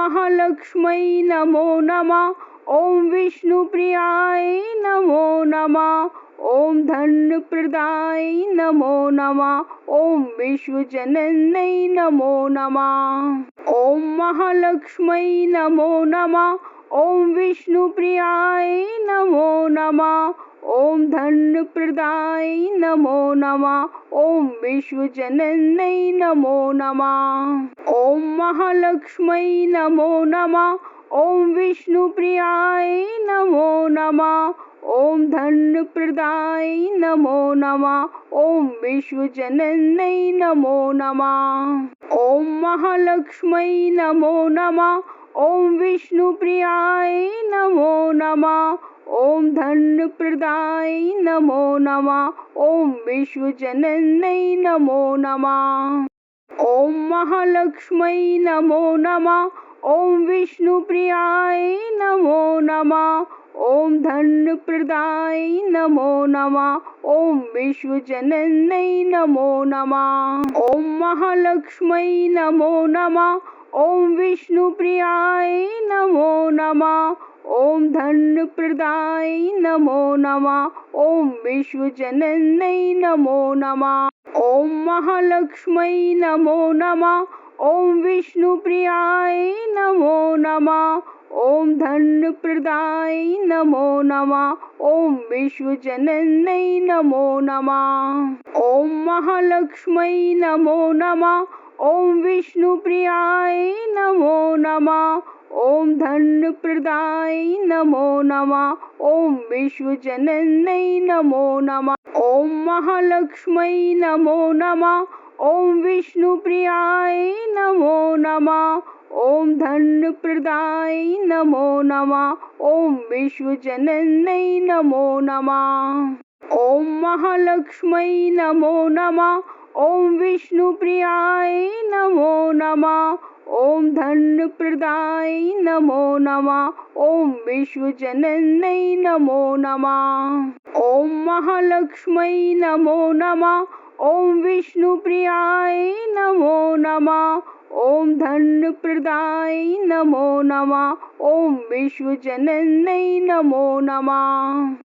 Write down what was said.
महालक्ष्म्यै नमो नमः। ॐ विष्णुप्रियाय नमो नमः। ॐ धनप्रदाय नमो नमः। ॐ विश्वजनन्यै नमो नमः। ॐ महालक्ष्म्यै नमो नमः। ॐ विष्णुप्रियाय नमो नमः। ॐ धनप्रदाय नमो नमः। ॐ विश्वजनन्यै नमो नमः। ॐ महालक्ष्म्यै नमो नमः। ॐ विष्णुप्रियाय नमो नमः। ॐ धनप्रदाय नमो नमः। ॐ विश्वजनन्यै नमो नमः। ॐ महालक्ष्म्यै नमो नमः। ॐ विष्णुप्रियाय नमो नमः। ॐ धनप्रदाय नमो नमः। ॐ विश्वजनन्यै नमो नमः। ॐ महालक्ष्म्यै नमो नमः। ॐ विष्णुप्रियाय नमो नमः। ॐ धनप्रदाय नमो नमः। ॐ विश्वजनन्यै नमो नमः। ॐ महालक्ष्म्यै नमो नमः। ॐ विष्णुप्रियाय नमो नमः। ॐ धनप्रदाय नमो नमः। ॐ विश्वजनन्यै नमो नमः। ॐ महालक्ष्म्यै नमो नमः। ॐ विष्णुप्रियाय नमो नमः। ॐ धनप्रदाय नमो नमः। ॐ विश्वजनन्यै नमो नमः। ॐ महालक्ष्म्यै नमो नमः। ॐ विष्णुप्रियाय नमो नमः। ॐ धनप्रदाय नमो नमः। ॐ विश्वजनन्यै नमो नमः। ॐ महालक्ष्म्यै नमो नमः। ॐ विष्णुप्रियाय नमो नमः। ॐ धनप्रदाय नमो नमः। ॐ विश्वजनन्यै नमो नमः। ॐ महालक्ष्म्यै नमो नमः। ॐ विष्णुप्रियाय नमो नमः। ॐ धनप्रदाय नमो नमः। ॐ विश्वजनन्यै नमो नमः। ॐ महालक्ष्म्यै नमो नमः। ॐ विष्णुप्रियाय नमो नमः। ॐ धनप्रदाय नमो नमः। ॐ विश्वजनन्यै नमो नमः।